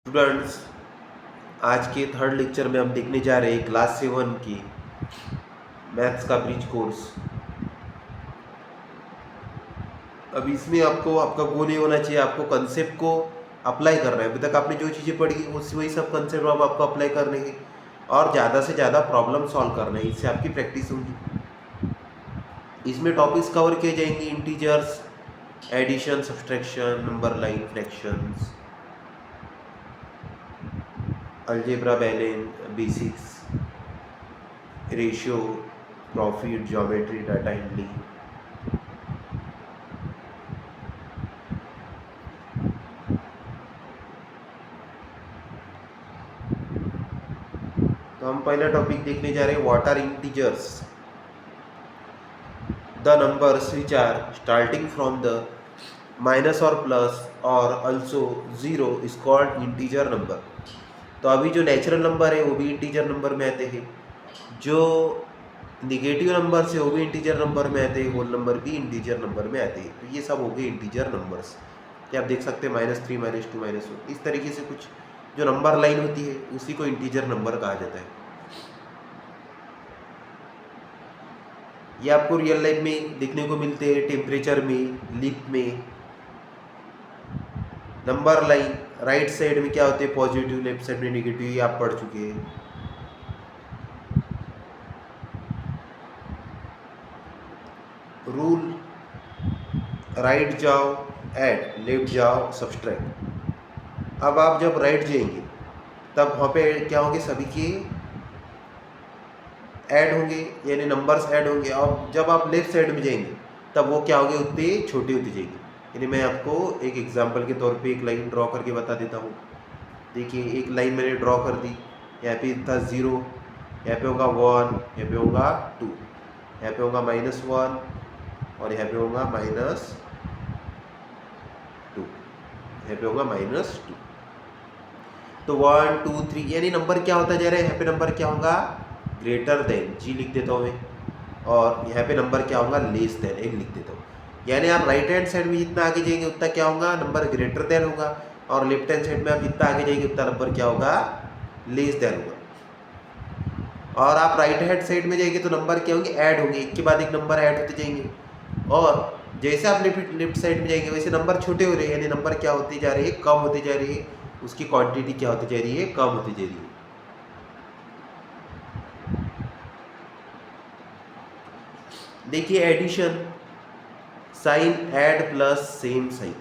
Students, आज के third lecture में हम देखने जा रहे हैं क्लास 7 की मैथ्स का ब्रिज कोर्स। अब इसमें आपको आपका गोल ये होना चाहिए, आपको कंसेप्ट को अप्लाई करना है। अभी तक आपने जो चीज़ें पढ़ी वही सब कंसेप्ट अब आपको अप्लाई करने हैं और ज़्यादा से ज़्यादा प्रॉब्लम सॉल्व करना है। इससे आपकी प्रैक्टिस होगी। इसमें टॉपिक्स कवर किए जाएंगे: integers, addition, subtraction, number line, fractions, algebra, balance, basics, ratio, profit, geometry, data handling. तो हम पहला टॉपिक देखने जा रहे हैं, what are integers. The numbers which are starting from the minus और प्लस और also zero is called integer number. तो अभी जो नेचुरल नंबर है वो भी इंटीजर नंबर में आते हैं, जो निगेटिव नंबर से वो भी इंटीजर नंबर में आते हैं, होल नंबर भी इंटीजर नंबर में आते हैं। तो ये सब हो गए इंटीजर नंबर्स। ये आप देख सकते हैं -3, -2, -1, इस तरीके से कुछ जो नंबर लाइन होती है उसी को इंटीजर नंबर कहा जाता है। ये आपको रियल लाइफ में देखने को मिलते हैं, टेम्परेचर में, लीप में। नंबर लाइन राइट साइड में क्या होते हैं, पॉजिटिव, लेफ्ट साइड में नेगेटिव, ये आप पढ़ चुके हैं। रूल: राइट जाओ ऐड, लेफ्ट जाओ सब्सट्रैक्ट। अब आप जब राइट जाएंगे तब वहाँ पे क्या होंगे, सभी के ऐड होंगे, यानी नंबर्स ऐड होंगे। और जब आप लेफ्ट साइड में जाएंगे तब वो क्या होंगे, उतने छोटे होते जाएंगे। यानी मैं आपको एक एग्जांपल के तौर पे एक लाइन ड्रॉ करके बता देता हूँ। देखिए, एक लाइन मैंने ड्रॉ कर दी। यहाँ पे था 0, यहाँ पे होगा 1, यहाँ पे होगा 2, यहाँ पे होगा -1 और यहाँ पे होगा -2, यहाँ पे होगा -2। तो 1 2 3 यानी नंबर क्या होता जा रहा है, यहाँ पे नंबर क्या होगा, ग्रेटर देन, जी लिख देता हूँ मैं। और यहाँ पे नंबर क्या होगा, लेस देन, एक लिख देता हूँ। यानी आप राइट हैंड साइड में जितना आगे जाएंगे उतना क्या होगा, नंबर ग्रेटर देन होगा, और लेफ्ट हैंड साइड में आप जितना आगे जाएंगे उतना नंबर क्या होगा, लेस देन होगा। और आप राइट हैंड साइड में जाएंगे तो नंबर क्या होंगे, ऐड होंगे, एक के बाद एक नंबर ऐड होते जाएंगे। और जैसे आप लेफ्ट साइड में जाएंगे वैसे नंबर छोटे हो रहे हैं, यानी नंबर क्या होते जा रहे हैं, कम होते जा रही है। उसकी क्वांटिटी क्या होती जा रही है, कम होती जा रही है। देखिए, addition, sign add plus same sign,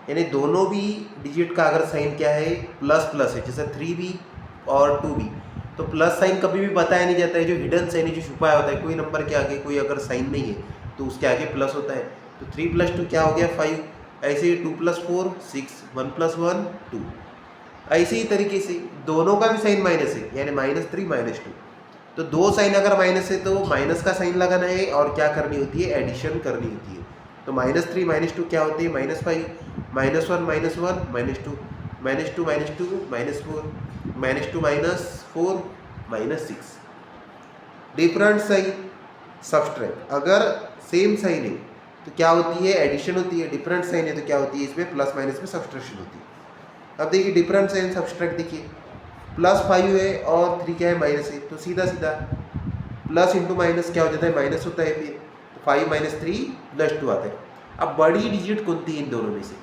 यानी दोनों भी डिजिट का अगर साइन क्या है, प्लस प्लस है, जैसे 3b और 2b, तो प्लस साइन कभी भी बताया नहीं जाता है। जो हिडन साइन है, जो छुपाया होता है, कोई नंबर के आगे कोई अगर साइन नहीं है तो उसके आगे प्लस होता है। तो 3 + 2 क्या हो गया, 5। ऐसे ही 2 + 4 6, 1 + 1 2। ऐसे ही तरीके से दोनों का भी साइन माइनस है, यानी -3 -2। तो दो साइन अगर माइनस है तो माइनस का साइन लगाना है और क्या करनी होती है, एडिशन करनी होती है। तो -3 -2 क्या होती है, -5, -1 -1 -2 -2 -2 -4 -2 -4 -6। डिफरेंट साइन सब्सट्रैक्ट, अगर सेम साइन है तो क्या होती है, एडिशन होती है। डिफरेंट साइन है तो क्या होती है, इसमें प्लस माइनस में सब्सट्रैक्शन होती है। अब देखिए, डिफरेंट साइन सब्सट्रैक्ट, देखिए +5 है और 3 क्या है, माइनस है। तो सीधा सीधा प्लस इंटू माइनस क्या हो जाता है, माइनस होता है। फिर 5 - 3 + 2 आता है। अब बड़ी डिजिट कौन थी इन दोनों में से,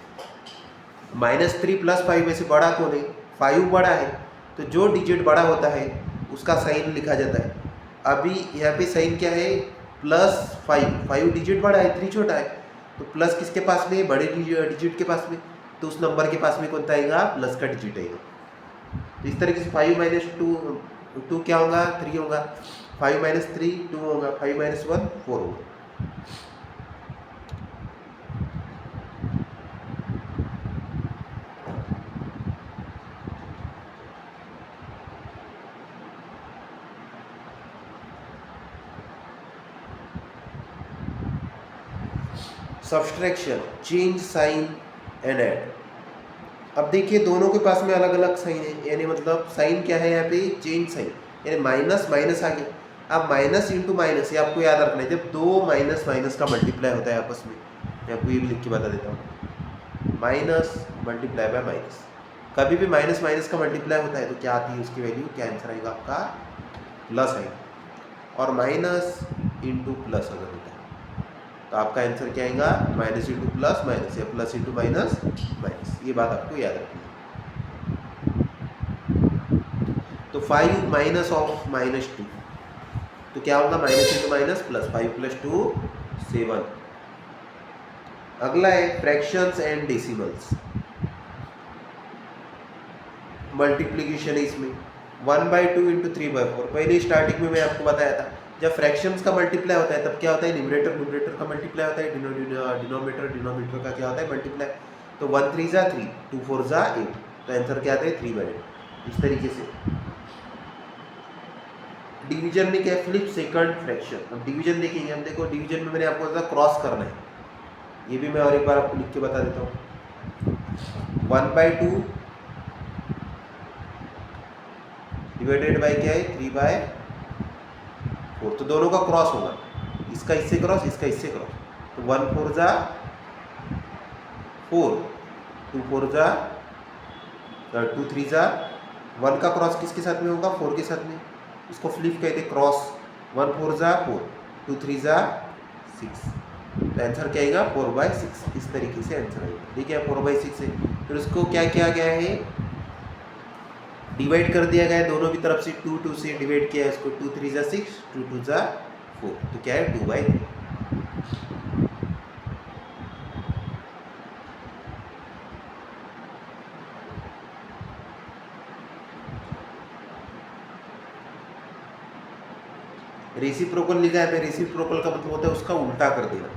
-3 + 5 में से बड़ा कौन है, 5 बड़ा है। तो जो डिजिट बड़ा होता है उसका साइन लिखा जाता है। अभी यहाँ पे साइन क्या है, +5, 5 डिजिट बड़ा है, 3 छोटा है। तो प्लस किसके पास में, बड़े डिजिट के पास में। तो उस नंबर के पास में कौन सा आएगा, प्लस का डिजिट आएगा। तो इस तरीके से 5 - 2 क्या होगा, 3 होगा। 5 - 3 2 होगा, 5 - 1 4 होगा। Subtraction, change sign and add. अब देखिए, दोनों के पास में अलग अलग साइन है, यानी मतलब साइन क्या है यहाँ पे, चेंज साइन, यानी माइनस माइनस आ गया। अब माइनस इंटू माइनस, ये आपको याद रखना है, जब दो माइनस माइनस का मल्टीप्लाई होता है आपस में। मैं आपको ये भी लिख के बता देता हूँ, माइनस × माइनस। कभी भी माइनस माइनस का मल्टीप्लाई होता है तो क्या आती है उसकी वैल्यू, क्या आंसर आएगा आपका, प्लस आएगा। और माइनस इंटू प्लस अगर होता है तो आपका आंसर क्या आएगा, माइनस इंटू प्लस माइनस या प्लस इंटू माइनस माइनस। ये बात आपको याद रखनी है। तो 5 माइनस ऑफ -2 तो क्या होगा, माइनस इंटू माइनस प्लस, 5 + 2 7। अगला है फ्रैक्शंस एंड डेसिमल्स, मल्टीप्लीकेशन है इसमें। 1/2 इंटू 3/4। पहले स्टार्टिंग में मैं आपको बताया था जब फ्रैक्शंस का मल्टीप्लाई होता है तब क्या होता है, न्यूमरेटर न्यूमरेटर का मल्टीप्लाई होता है, डिनोमिनेटर डिनोमिनेटर का क्या होता है, मल्टीप्लाई। तो 1 3 = 3, 2 4 = 8, तो आंसर क्या आता है 3/8। इस तरीके से डिवीजन में क्या, फ्लिप सेकंड फ्रैक्शन। अब डिवीजन देखेंगे हम, देखो डिवीजन में मैंने आपको बताया क्रॉस करना है, ये भी मैं और एक बार आपको लिख के बता देता हूँ। 1/2 डिवाइडेड बाय क्या है, 3/4, तो दोनों का क्रॉस होगा, इसका इससे क्रॉस, इसका इससे क्रॉस। तो 1 4 = 4, 2 4 = 2 3 = 1 का क्रॉस किसके साथ में होगा, 4 के साथ में, इसको फ्लिप कहते हैं क्रॉस। 1 4 = 4, 2 3 = 6, तो आंसर क्या आएगा 4/6। इस तरीके से आंसर आएगा, ठीक है 4/6 है। फिर उसको क्या किया गया है, डिवाइड कर दिया गया है दोनों की तरफ से, 2 2 से डिवाइड किया है इसको, 2 3 = 6, 2 2 = 4, तो क्या है 2/3। रेसिप्रोकल लिखा है, रेसिप्रोकल का मतलब होता है उसका उल्टा कर देना।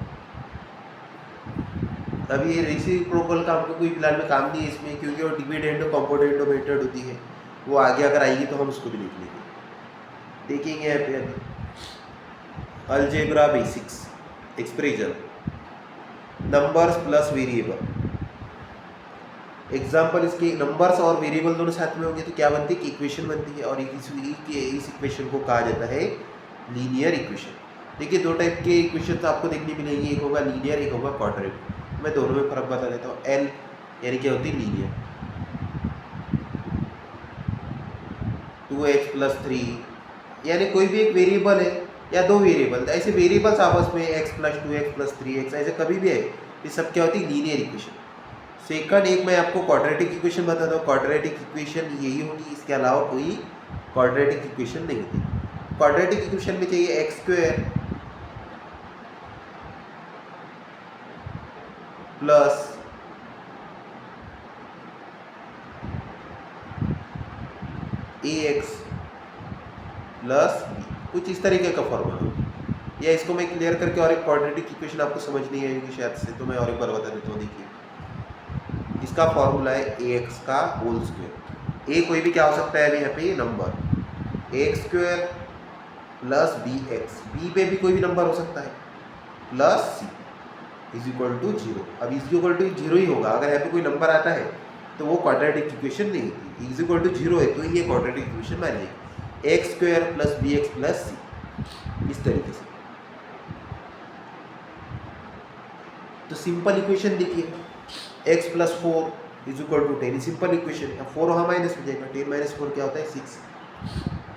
अब ये रेसिप्रोकल का हमको कोई फिलहाल में काम नहीं है इसमें, क्योंकि वो डिविडेंड और कंपोनेंट मेथड होती है, वो आगे अगर आएगी तो हम उसको भी देख लेंगे। देखेंगे यहाँ पे अभी algebra basics, expression, numbers plus variable. Example, इसके नंबर्स और वेरिएबल दोनों साथ में होंगे तो क्या बनती है, इक्वेशन बनती है, और इस इक्वेशन को कहा जाता है लीनियर इक्वेशन। देखिए दो टाइप के इक्वेशन तो आपको देखने मिलेंगे, एक होगा लीनियर, एक होगा क्वाड्रेटिक। मैं दोनों में फर्क बता देता हूँ। एल यानी क्या होती है, लीनियर, 2x + 3 यानी कोई भी एक वेरिएबल है या दो वेरिएबल, ऐसे वेरिएबल्स आपस में x + 2x + 3x ऐसे कभी भी है, ये सब क्या होती है, लीनियर इक्वेशन। सेकंड एक मैं आपको क्वाड्रेटिक इक्वेशन बताता हूँ। क्वाड्रेटिक इक्वेशन यही होगी, इसके अलावा कोई क्वाड्रेटिक इक्वेशन नहीं होती। क्वाड्रेटिक इक्वेशन में चाहिए x² plus ax plus b, कुछ इस तरीके का फॉर्मूला, या इसको मैं क्लियर करके और एक क्वाड्रेटिक इक्वेशन आपको समझ नहीं आएगी शायद से, तो मैं और एक बार बता देता हूँ। देखिए इसका फॉर्मूला है ax का होल स्क्वायर। a कोई भी क्या हो सकता है अभी यहाँ पे number, ax² plus bx, b पे भी कोई भी नंबर हो सकता है, प्लस c = 0। अब = 0 ही होगा, अगर यहाँ पे कोई नंबर आता है तो वो क्वाड्रेटिक इक्वेशन नहीं होती। = 0 है तो ये क्वाड्रेटिक इक्वेशन मान लेगी, x² plus bx plus c, इस तरीके से। तो सिंपल इक्वेशन देखिए, x + 4 = 10, सिंपल इक्वेशन। अब 4 वहाँ माइनस हो जाएगा, 10 - 4 क्या होता है 6।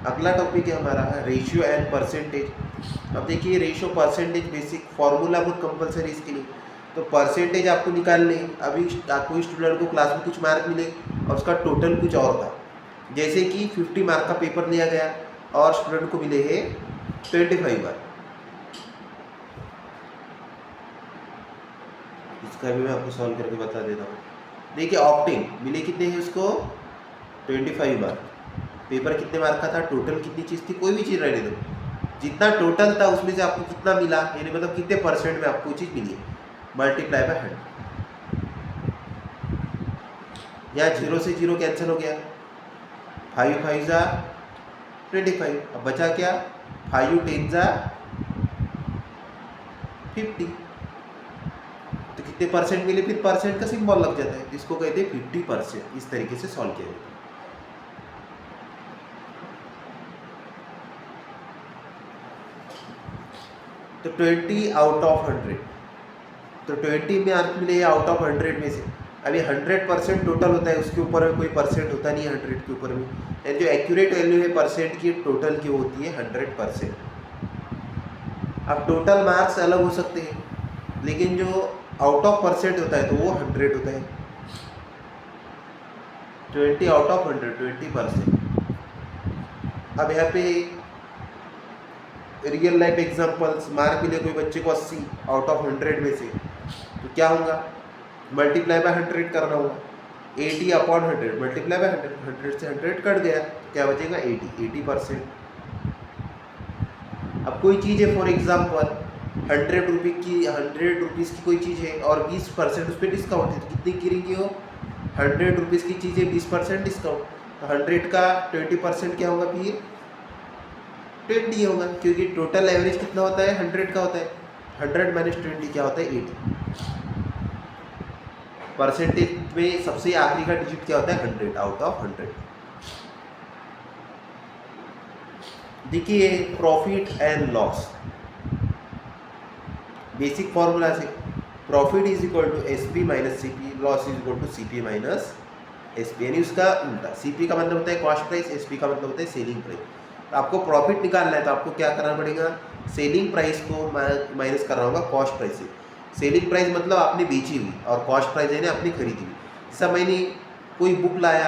अगला टॉपिक है हमारा रेशियो एंड परसेंटेज। अब देखिए रेशियो परसेंटेज बेसिक फॉर्मूला बहुत कंपलसरी इसके लिए, तो परसेंटेज आपको निकालने, अभी कोई स्टूडेंट को क्लास में कुछ मार्क मिले और उसका टोटल कुछ और था, जैसे कि 50 मार्क का पेपर लिया गया और स्टूडेंट को मिले हैं 25 मार्क, इसका भी मैं आपको सॉल्व करके बता देता हूँ। देखिए ऑक्टेन मिले कितने हैं उसको, 25 मार्क, पेपर कितने मार्क का था, टोटल कितनी चीज़ थी, कोई भी चीज़ रहने दो, जितना टोटल था उसमें से आपको कितना मिला, यानी मतलब कितने % में आपको चीज़ मिली है, मल्टीप्लाई बाय 100। यहाँ 0 से 0 कैंसिल हो गया, 5 5 = 25, अब बचा क्या, 5 10 = 50, तो कितने % मिले, फिर % का सिंबल लग जाता है, इसको कहते हैं 50%। इस तरीके से सॉल्व किया जाता है। तो 20 आउट ऑफ 100, तो 20 में मार्क मिले आउट ऑफ 100 में से, अभी 100% टोटल होता है, उसके ऊपर में कोई परसेंट होता नहीं है 100 के ऊपर में, यानी जो एक्यूरेट वैल्यू है परसेंट की टोटल की वो होती है 100%। अब टोटल मार्क्स अलग हो सकते हैं, लेकिन जो आउट ऑफ परसेंट होता है तो वो 100 होता है। 20 आउट ऑफ 100, 20%। अब यहाँ पे रियल लाइफ एग्जांपल्स, मार्क मिले कोई बच्चे को 80 आउट ऑफ 100 में से, तो क्या होगा, मल्टीप्लाई बाय 100 करना होगा। 80 अपॉन 100 मल्टीप्लाई बाय 100, 100 से 100 कट गया तो क्या बचेगा 80%। अब कोई चीज़ है फॉर एग्जांपल 100 रुपीज़ की कोई चीज़ है और 20% उस पर डिस्काउंट है, तो कितनी गिरेगी वो, 100 रुपीज़ की चीज़ है 20% डिस्काउंट, तो 100 का 20% क्या होगा, फिर 20 होगा, क्योंकि टोटल एवरेज कितना होता है 100 का होता है। 100 माइनस 20 क्या होता है 80। परसेंटेज में सबसे आखिरी का डिजिट क्या होता है 100 आउट ऑफ 100। देखिए profit and loss, basic formula से profit is equal to SP minus CP, loss is equal to CP minus SP, यानी उसका उल्टा। सीपी का मतलब होता है कॉस्ट प्राइस, एसपी का मतलब होता है सेलिंग प्राइस। तो आपको प्रॉफिट निकालना है तो आपको क्या करना पड़ेगा, सेलिंग प्राइस को माइनस करना होगा कॉस्ट प्राइस से। सेलिंग प्राइस मतलब आपने बेची हुई और कॉस्ट प्राइस है ना आपने खरीदी हुई। जैसा मैंने कोई बुक लाया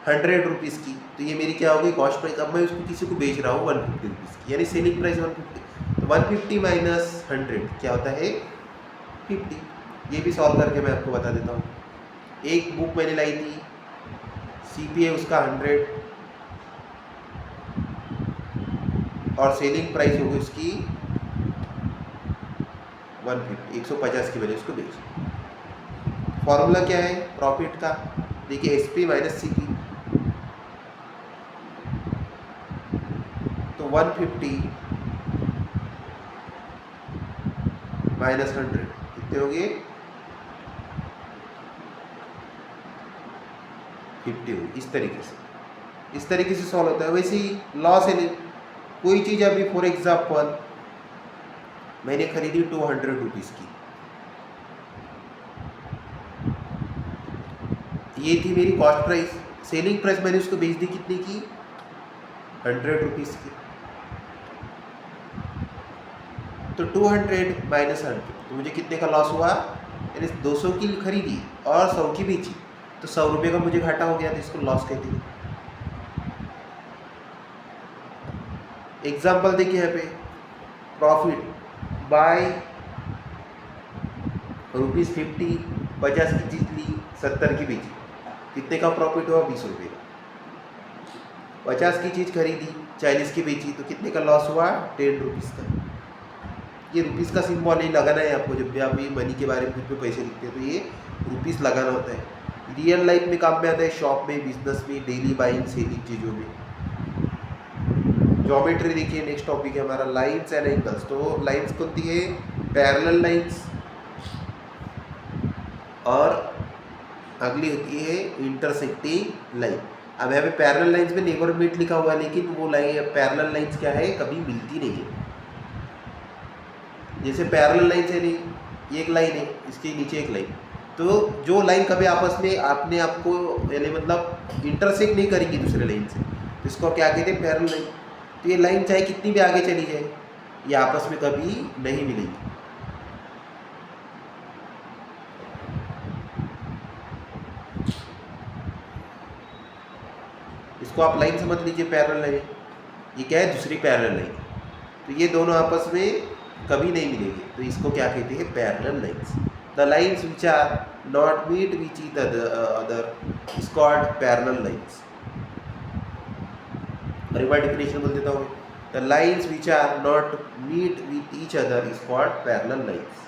100 रुपीज़ की, तो ये मेरी क्या होगी कॉस्ट प्राइस। अब मैं उसको किसी को बेच रहा हूँ 150 रुपीज़ की, यानी सेलिंग प्राइस 150, तो 150 माइनस 100 क्या होता है 50। ये भी सॉल्व करके मैं आपको बता देता हूँ। एक बुक मैंने लाई थी, सीपी है उसका 100 और सेलिंग प्राइस होगी उसकी 150, 150 की वजह उसको बेच। फॉर्मूला क्या है प्रॉफिट का, देखिए एसपी माइनस सीपी, तो 150 माइनस 100 कितने हो गए 50 होगी। इस तरीके से सॉल्व होता है। वैसे ही लॉस है, कोई चीज़ अभी फॉर एग्जांपल मैंने खरीदी 200 रुपीज़ की, ये थी मेरी कॉस्ट प्राइस। सेलिंग प्राइस मैंने उसको बेच दी कितने की 100 रुपीज़ की, तो 200 माइनस 100 तो मुझे कितने का लॉस हुआ, यानी 200 की खरीदी और 100 की बेची, तो 100 रुपये का मुझे घाटा हो गया, तो इसको लॉस कहते हैं। एग्जाम्पल देखिए यहाँ पे प्रॉफिट बाय ₹50, 50 की चीज ली 70 की बेची, कितने का प्रॉफिट हुआ 20 रुपये का। 50 की चीज़ खरीदी 40 की बेची, तो कितने का लॉस हुआ 10 रुपीज़ का। ये रुपीज़ का सिंबल ही लगाना है आपको, जब भी आप ये मनी के बारे में कुछ भी पैसे लिखते हैं तो ये रुपीज़ लगाना होता है। रियल लाइफ में काम में आता है, शॉप में, बिजनेस में, डेली बाइंग सेलिंग चीज़ों में। ज्योमेट्री देखिए, नेक्स्ट टॉपिक है हमारा लाइन्स एंड एंगल्स। तो लाइन्स कौन सी है पैरेलल लाइन्स, और अगली होती है इंटरसेक्टिंग लाइन। अब यहाँ पे पैरेलल लाइन्स में नेबर मीट लिखा हुआ है, लेकिन वो लाइन पैरेलल लाइन्स क्या है कभी मिलती नहीं है। जैसे पैरेलल लाइन्स है नहीं, ये एक लाइन है, इसके नीचे एक लाइन, तो जो लाइन कभी आपस में अपने आप को यानी मतलब इंटरसेक्ट नहीं करेंगी दूसरे लाइन से, तो इसको क्या कहते हैं पैरेलल लाइन। तो ये लाइन चाहे कितनी भी आगे चली जाए ये आपस में कभी नहीं मिलेगी। इसको आप लाइन समझ लीजिए पैरेलल लाइन, ये क्या है दूसरी पैरेलल लाइन, तो ये दोनों आपस में कभी नहीं मिलेंगे, तो इसको क्या कहते हैं parallel lines. The lines which are not meet which each other is called parallel lines. और एक बार डेफिनेशन बोल देता हूँ, the lines which are not meet with each other is called parallel lines.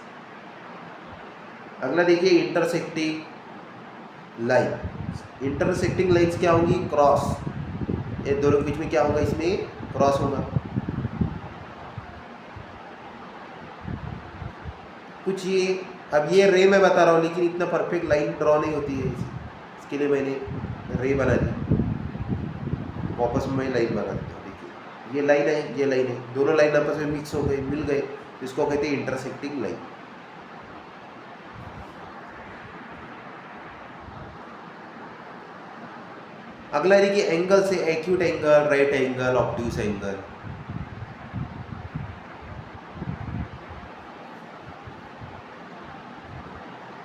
अगला देखिए इंटरसेक्टिंग लाइन। इंटरसेक्टिंग लाइन्स क्या होंगी क्रॉस, ये दोनों के बीच में क्या होगा इसमें क्रॉस होगा। कुछ ये अब ये रे मैं बता रहा हूँ, लेकिन इतना परफेक्ट लाइन ड्रॉ नहीं होती है, इसके लिए मैंने रे बना दी, वापस में मैं लाइन बना देता हूँ। देखिए ये लाइन है, ये लाइन है, दोनों लाइन आपस में मिक्स हो गए, मिल गए, इसको कहते हैं इंटरसेक्टिंग लाइन। अगला देखिए एंगल से acute angle, right angle, obtuse angle.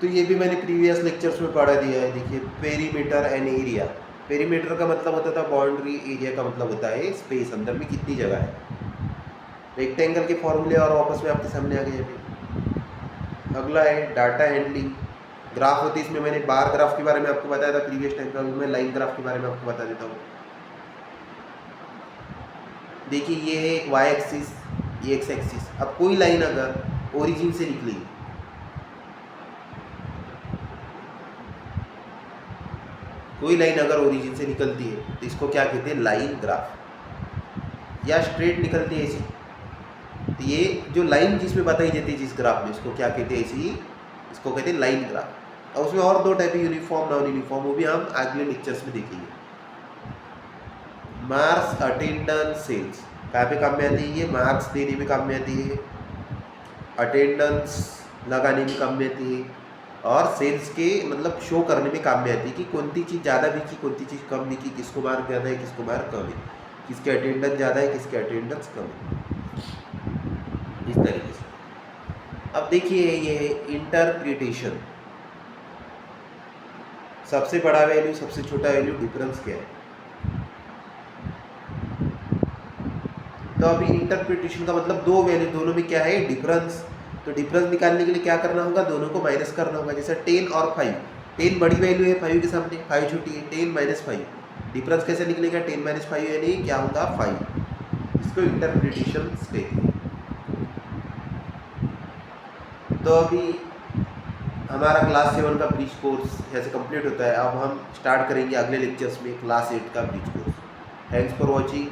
तो ये भी मैंने प्रीवियस लेक्चर्स में पढ़ा दिया है। देखिए पेरीमीटर एंड एरिया। पेरीमीटर का मतलब होता था बाउंड्री, एरिया का मतलब होता है स्पेस, अंदर में कितनी जगह है। रेक्टेंगल के फॉर्मूले और वापस में आपके सामने आ गए अभी। अगला है डाटा हैंडलिंग। ग्राफ होती है, इसमें मैंने बार ग्राफ के बारे में आपको बताया था प्रीवियस टाइम का, मैं लाइन ग्राफ के बारे में आपको बता देता हूँ। देखिए ये है एक वाई एक्सिस, ये एक्स एक्सिस। अब कोई लाइन अगर ओरिजिन से निकली, कोई लाइन अगर ओरिजिन से निकलती है तो इसको क्या कहते हैं, लाइन ग्राफ। या स्ट्रेट निकलती है ऐसी, तो ये जो लाइन जिसमें बताई जाती है जिस ग्राफ में, इसको क्या कहते हैं, ऐसी इसको कहते हैं लाइन ग्राफ। और उसमें और दो टाइप है, यूनिफॉर्म, नॉन यूनिफॉर्म, वो भी हम अगले लेक्चर्स में देखेंगे। मार्क्स, अटेंडेंस, सेल्स कहाँ पे काम में आती है, ये मार्क्स देने में काम में आती है, अटेंडेंस लगाने में काम में आती है, और सेल्स के मतलब शो करने में काम में आती है कि कौन सी चीज़ ज़्यादा बिकी, कौन सी चीज़ कम बिकी, किसको मार्क ज़्यादा है, किसको मार्क कम है, किसके अटेंडेंस ज़्यादा है, किसके अटेंडेंस कम है, इस तरीके से। अब देखिए ये इंटरप्रिटेशन, सबसे बड़ा वैल्यू, सबसे छोटा वैल्यू, डिफरेंस क्या है। तो अभी इंटरप्रिटेशन का मतलब दो वैल्यू, दोनों में क्या है, डिफरेंस। तो डिफरेंस निकालने के लिए क्या करना होगा, दोनों को माइनस करना होगा। जैसे 10 और 5, 10 बड़ी वैल्यू है 5 के सामने, 5 छोटी है, 10 माइनस 5, डिफरेंस कैसे निकलेगा, 10 माइनस 5 यानी क्या होगा, 5। इसको इंटरप्रिटेशन कहते हैं। तो अभी हमारा क्लास 7 का ब्रिज कोर्स ऐसे कंप्लीट होता है। अब हम स्टार्ट करेंगे अगले लेक्चर्स में क्लास 8 का bridge course. Thanks for watching.